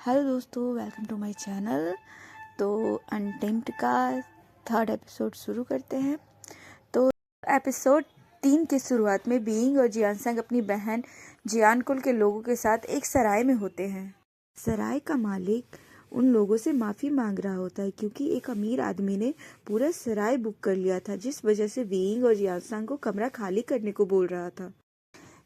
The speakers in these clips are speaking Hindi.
हेलो दोस्तों, वेलकम टू माय चैनल। तो अनटेम्प्ड का 3rd एपिसोड शुरू करते हैं। तो एपिसोड 3 की शुरुआत में बीइंग और जियानसंग अपनी बहन जियानकुल के लोगों के साथ एक सराय में होते हैं। सराय का मालिक उन लोगों से माफ़ी मांग रहा होता है क्योंकि एक अमीर आदमी ने पूरा सराय बुक कर लिया था, जिस वजह से बीइंग और जियानसंग को कमरा खाली करने को बोल रहा था।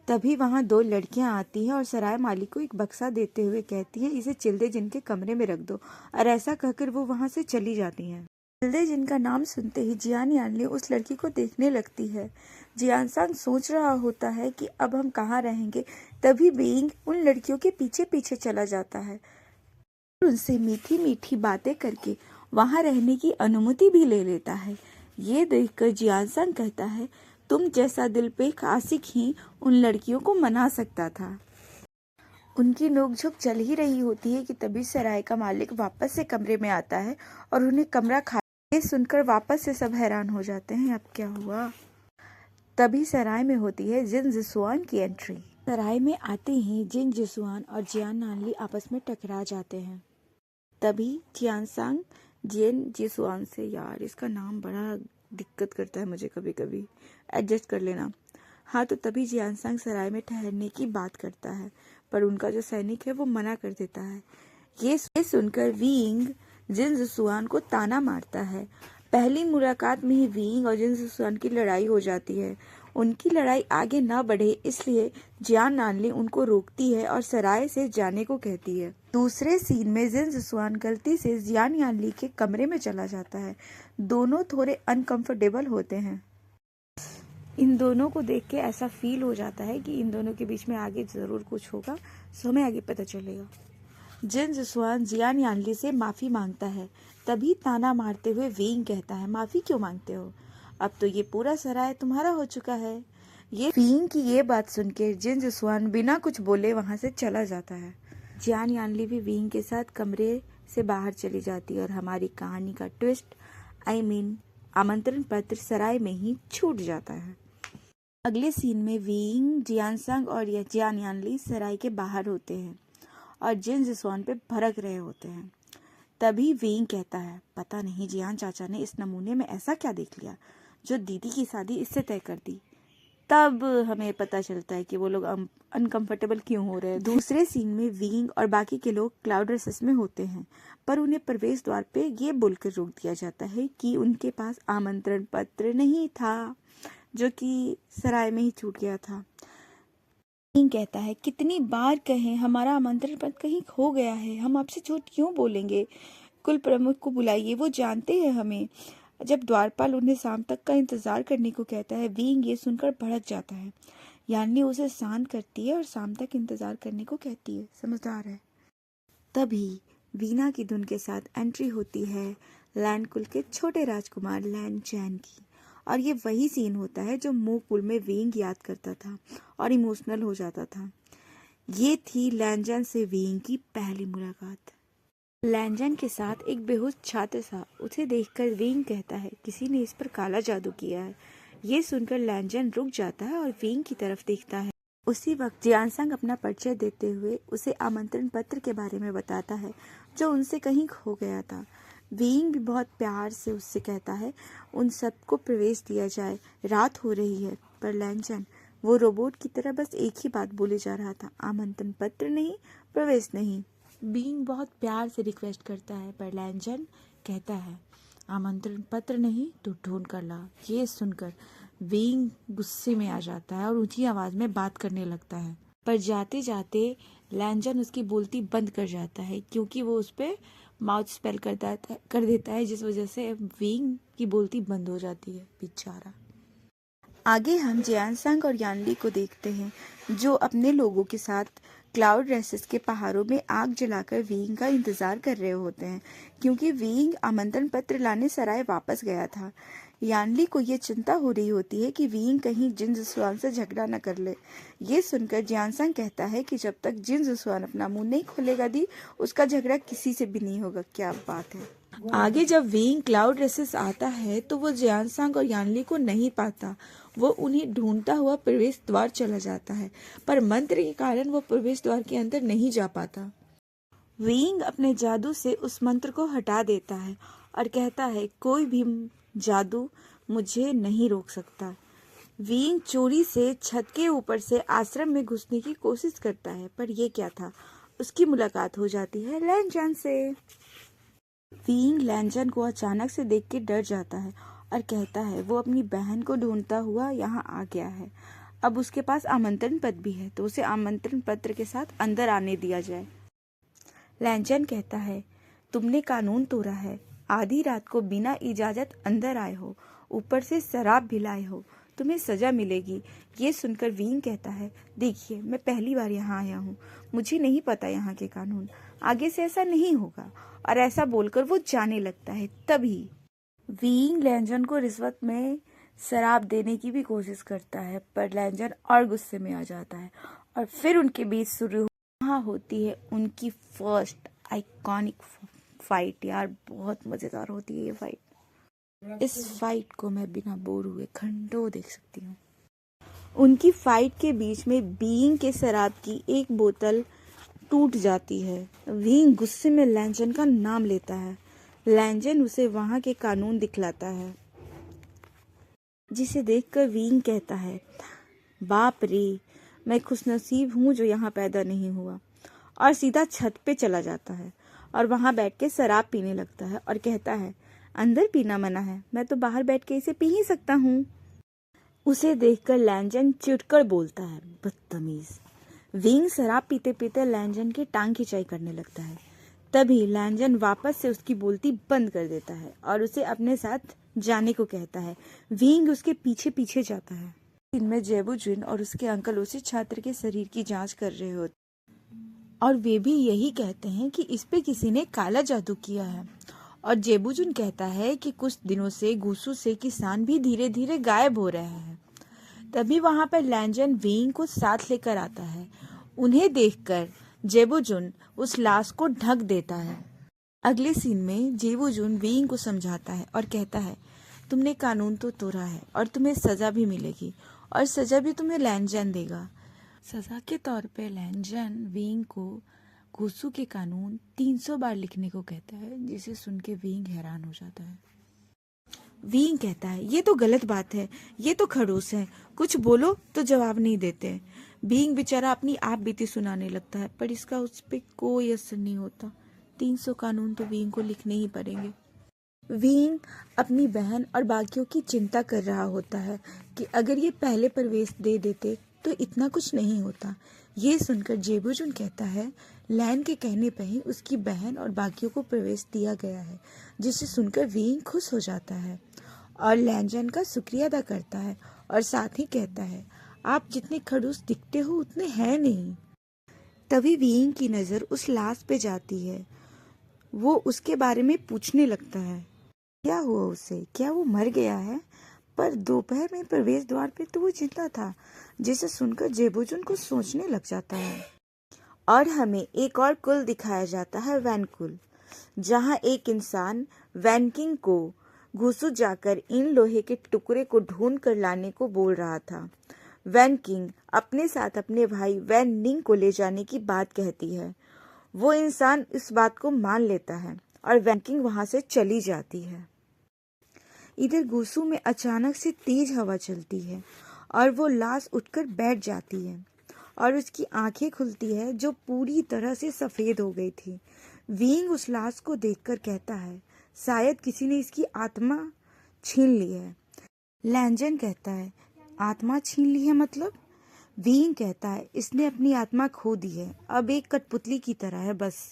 तभी वहाँ 2 लड़कियाँ आती हैं और सराय मालिक को एक बक्सा देते हुए कहती हैं, इसे चिल्दे जिन के कमरे में रख दो। और ऐसा कहकर वो वहाँ से चली जाती हैं। चिल्दे जिन का नाम सुनते ही जियान यानली उस लड़की को देखने लगती है। जियानसंग सोच रहा होता है कि अब हम कहाँ रहेंगे। तभी बीइंग उन लड़कियों के पीछे पीछे चला जाता है और उनसे मीठी मीठी बातें करके वहाँ रहने की अनुमति भी ले लेता है। ये देखकर जियानसंग कहता है, तुम जैसा दिल पे आशिक ही उन लड़कियों को मना सकता था। उनकी नोकझोंक चल ही रही होती है कि तभी सराय का मालिक वापस से कमरे में आता है और उन्हें कमरा खाली सुनकर वापस से सब हैरान हो जाते हैं, अब क्या हुआ। तभी सराय में होती है जिन जिसुआन की एंट्री। सराय में आते ही जिन जिसुआन और जियान नानली आपस में टकरा जाते हैं। तभी जियानसंग जिन जिसुआन से, यार इसका नाम बड़ा दिक्कत करता है मुझे, कभी कभी एडजस्ट कर लेना। हाँ, तो तभी जियानसंग सराय में ठहरने की बात करता है, पर उनका जो सैनिक है वो मना कर देता है। ये सुनकर वीइंग जिन जिसुआन को ताना मारता है। पहली मुलाकात में ही वीइंग और जिन जिसुआन की लड़ाई हो जाती है। उनकी लड़ाई आगे न बढ़े इसलिए जियान नानली उनको रोकती है और सराय से जाने को कहती है। दूसरे सीन में जिन जिसुआन गलती से जियान यानली के कमरे में चला जाता है। दोनों थोड़े अनकंफर्टेबल होते हैं। इन दोनों को देख के ऐसा फील हो जाता है कि इन दोनों के बीच में आगे जरूर कुछ होगा, सो हमें आगे पता चलेगा। जिन जिसुआन जियान यानली से माफ़ी मांगता है। तभी ताना मारते हुए वीइंग कहता है, माफ़ी क्यों मांगते हो, अब तो ये पूरा सराय तुम्हारा हो चुका है। ये वीइंग की ये बात सुनकर जिन जिसुआन बिना कुछ बोले वहाँ से चला जाता है। जियान यानली भी वीइंग के साथ कमरे से बाहर चली जाती है और हमारी कहानी का ट्विस्ट आमंत्रण पत्र सराय में ही छूट जाता है। अगले सीन में वीइंग जियानसंग और जियान यानली सराय के बाहर होते हैं और जिन जिसुआन पे भड़क रहे होते हैं। तभी वीइंग कहता है, पता नहीं जियान चाचा ने इस नमूने में ऐसा क्या देख लिया जो दीदी की शादी इससे तय कर दी। तब हमें पता चलता है कि वो लोग अनकंफर्टेबल क्यों हो रहे हैं। दूसरे सीन में वीइंग और बाकी के लोग क्लाउड रेसेस में होते हैं, पर उन्हें प्रवेश द्वार पे ये बोलकर रोक दिया जाता है कि उनके पास आमंत्रण पत्र नहीं था, जो कि सराय में ही छूट गया था। वीइंग कहता है, कितनी बार कहें हमारा आमंत्रण पत्र कहीं खो गया है, हम आपसे झूठ क्यों बोलेंगे। कुल प्रमुख को बुलाइए, वो जानते हैं हमें। जब द्वारपाल उन्हें शाम तक का इंतजार करने को कहता है, वीइंग ये सुनकर भड़क जाता है। यानली उसे शांत करती है और शाम तक इंतजार करने को कहती है, समझदार है। तभी वीना की धुन के साथ एंट्री होती है लैंड कुल के छोटे राजकुमार लैंड चैन की। और ये वही सीन होता है जो मूक पुल में वीइंग याद करता था और इमोशनल हो जाता था। ये थी लैंजन से वीइंग की पहली मुलाकात। लैंजन के साथ एक बेहोश छात्र था। उसे देखकर वीइंग कहता है, किसी ने इस पर काला जादू किया है। ये सुनकर लैंजन रुक जाता है और वीइंग की तरफ देखता है। उसी वक्त जियानसंग अपना परिचय देते हुए उसे आमंत्रण पत्र के बारे में बताता है जो उनसे कहीं खो गया था। वीइंग भी बहुत प्यार से उससे कहता है उन सबको प्रवेश दिया जाए, रात हो रही है। पर लैंजन वो रोबोट की तरह बस एक ही बात बोले जा रहा था, आमंत्रण पत्र नहीं, प्रवेश नहीं। वीइंग बहुत प्यार से रिक्वेस्ट करता है, पर लैंजन कहता है आमंत्रण पत्र नहीं तो ढूंढ कर ला। ये सुनकर वीइंग गुस्से में आ जाता है और ऊंची आवाज में बात करने लगता है, पर जाते जाते लैंजन उसकी बोलती बंद कर जाता है क्योंकि वो उस पर माउथ स्पेल कर देता है, जिस वजह से वीइंग की बोलती बंद हो जाती है, बेचारा। आगे हम जियानसंग और यानली को देखते हैं जो अपने लोगों के साथ क्लाउड रेसेस के पहाड़ों में आग जलाकर वीइंग का इंतजार कर रहे होते हैं क्योंकि वीइंग आमंत्रण पत्र लाने सराय वापस गया था। यानली को ये चिंता हो रही होती है कि वीइंग कहीं जिन जिसुआन से झगड़ा न कर ले। ये सुनकर जियानसंग कहता है कि जब तक जिन जिसुआन अपना मुंह नहीं खोलेगा दी, उसका झगड़ा किसी से भी नहीं होगा। क्या बात है। आगे जब वीइंग क्लाउड रेसेस आता है तो वो जियानसंग और यानली को नहीं पाता। वो उन्हें ढूंढता हुआ प्रवेश द्वार चला जाता है, पर मंत्र के कारण वो प्रवेश द्वार के अंदर नहीं जा पाता। विंग अपने जादू से उस मंत्र को हटा देता है और कहता है कोई भी जादू मुझे नहीं रोक सकता। विंग चोरी से छत के ऊपर से आश्रम में घुसने की कोशिश करता है, पर यह क्या था, उसकी मुलाकात हो जाती है लैनजन से। विंग लैनजन को अचानक से देख के डर जाता है और कहता है वो अपनी बहन को ढूंढता हुआ यहाँ आ गया है। अब उसके पास आमंत्रण पत्र भी है, तो उसे आमंत्रण पत्र के साथ अंदर आने दिया जाए। लैनजन कहता है तुमने कानून तोड़ा है, आधी रात को बिना इजाजत अंदर आए हो, ऊपर से शराब भी लाए हो, तुम्हें सजा मिलेगी। ये सुनकर विंग कहता है देखिए मैं पहली बार यहाँ आया हूँ, मुझे नहीं पता यहाँ के कानून, आगे से ऐसा नहीं होगा। और ऐसा बोलकर वो जाने लगता है। तभी विंग लैनजन को रिश्वत में शराब देने की भी कोशिश करता है, पर लैनजन और गुस्से में आ जाता है और फिर उनके बीच शुरू वहाँ होती है उनकी फर्स्ट आइकॉनिक फाइट। यार बहुत मजेदार होती है ये फाइट। इस फाइट को मैं बिना बोर हुए घंटों देख सकती हूँ। उनकी फाइट के बीच में विंग के शराब की एक बोतल टूट जाती है। विंग गुस्से में लैनजन का नाम लेता है। लैनजन उसे वहां के कानून दिखलाता है, जिसे देखकर विंग कहता है बाप रे, मैं खुशनसीब हूँ जो यहाँ पैदा नहीं हुआ। और सीधा छत पे चला जाता है और वहां बैठ के शराब पीने लगता है और कहता है अंदर पीना मना है, मैं तो बाहर बैठ के इसे पी ही सकता हूँ। उसे देखकर लैनजन चिढ़कर बोलता है बदतमीज। विंग शराब पीते पीते लैनजन की टांग खिंचाई करने लगता है। तभी लैनजन वापस से उसकी बोलती बंद कर देता है और उसे अपने साथ जाने को कहता है। विंग उसके पीछे पीछे जाता है। इनमें जेबुजुन और उसके अंकल उसी छात्र के शरीर की जांच कर रहे होते और वे भी यही कहते हैं कि इस पे किसी ने काला जादू किया है। और जेबुजुन कहता है कि कुछ दिनों से गुसू से किसान भी धीरे धीरे गायब हो रहे हैं। तभी वहां पर लैनजन विंग को साथ लेकर आता है। उन्हें देखकर जेबुजुन उस लाश को ढक देता है। अगले सीन में जेबुजुन विंग को समझाता है और कहता है तुमने कानून तो तोड़ा है और तुम्हें सजा भी मिलेगी, और सजा भी तुम्हें लैनजन देगा। सजा के तौर पे लैनजन विंग को गुसू के कानून 300 बार लिखने को कहता है, जिसे सुन के विंग हैरान हो जाता है। विंग कहता है ये तो गलत बात है, ये तो खड़ूस है, कुछ बोलो तो जवाब नहीं देते। विंग बेचारा अपनी आप बीती सुनाने लगता है, पर इसका उस पर कोई असर नहीं होता। 300 कानून तो विंग को लिखने ही पड़ेंगे। विंग अपनी बहन और बाकियों की चिंता कर रहा होता है कि अगर ये पहले प्रवेश दे देते तो इतना कुछ नहीं होता। ये सुनकर जेबुजुन कहता है लैन के कहने पर ही उसकी बहन और बाकियों को प्रवेश दिया गया है, जिसे सुनकर विंग खुश हो जाता है और लैनजन का शुक्रिया अदा करता है और साथ ही कहता है आप जितने खड़ूस दिखते हो उतने हैं नहीं। तभी विंग की नज़र उस लाश पे जाती है। वो उसके बारे में पूछने लगता है क्या हुआ उसे, क्या वो मर गया है। पर दोपहर में प्रवेश द्वार पे तो वो जिंदा था, जिसे सुनकर जेबुजुन को सोचने लग जाता है। और हमें एक और कुल दिखाया जाता है, वैन कुल, जहाँ एक इंसान वैनकिंग को घुसू जाकर इन लोहे के टुकड़े को ढूंढ कर लाने को बोल रहा था। वैनकिंग अपने साथ अपने भाई वैन निंग को ले जाने की बात कहती है। वो इंसान इस बात को मान लेता है और वैनकिंग वहां से चली जाती है। इधर गुसू में अचानक से तेज हवा चलती है और वो लाश उठकर बैठ जाती है और उसकी आंखें खुलती है जो पूरी तरह से सफेद हो गई थी। विंग उस लाश को देखकर कहता है शायद किसी ने इसकी आत्मा छीन ली है। लैनजन कहता है आत्मा छीन ली है मतलब? विंग कहता है इसने अपनी आत्मा खो दी है, अब एक कठपुतली की तरह है बस।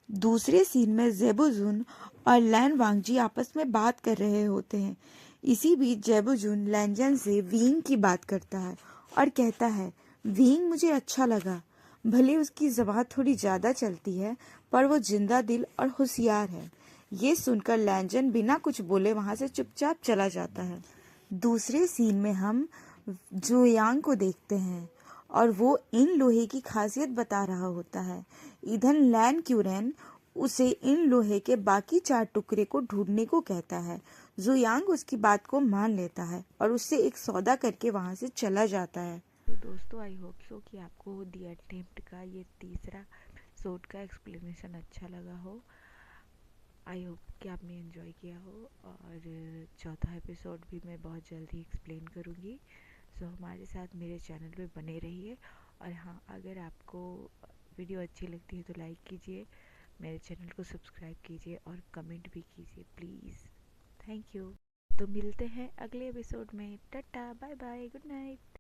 दूसरे सीन में जेबुजुन और लैन वांगजी आपस में बात कर रहे होते हैं। इसी बीच जेबुजुन लैनजन से विंग की बात करता है और कहता है विंग मुझे अच्छा लगा, भले उसकी ज़बान थोड़ी ज़्यादा चलती है पर वो जिंदा दिल और होशियार है। ये सुनकर लैनजन बिना कुछ बोले वहां से चुपचाप चला जाता है। दूसरे सीन में हम जोयांग को देखते हैं और वो इन लोहे की खासियत बता रहा होता है। इधर लैन क्यूरेन उसे इन लोहे के बाकी 4 टुकड़े को ढूंढने को कहता है। जोयांग उसकी बात को मान लेता है और उससे एक सौदा करके वहां से चला जाता है। तो दोस्तों आई होप सो कि आपको दी अटेम्प्ट का ये तीसरा एपिसोड का एक्सप्लेनेशन अच्छा लगा हो। आई होप कि आपने एंजॉय किया हो। और चौथा एपिसोड भी मैं बहुत जल्दी एक्सप्लेन करूँगी। सो हमारे साथ मेरे चैनल पे बने रहिए। और हाँ, अगर आपको वीडियो अच्छी लगती है तो लाइक कीजिए, मेरे चैनल को सब्सक्राइब कीजिए और कमेंट भी कीजिए प्लीज़। Thank you. तो मिलते हैं अगले एपिसोड में। Tata, bye bye, good night.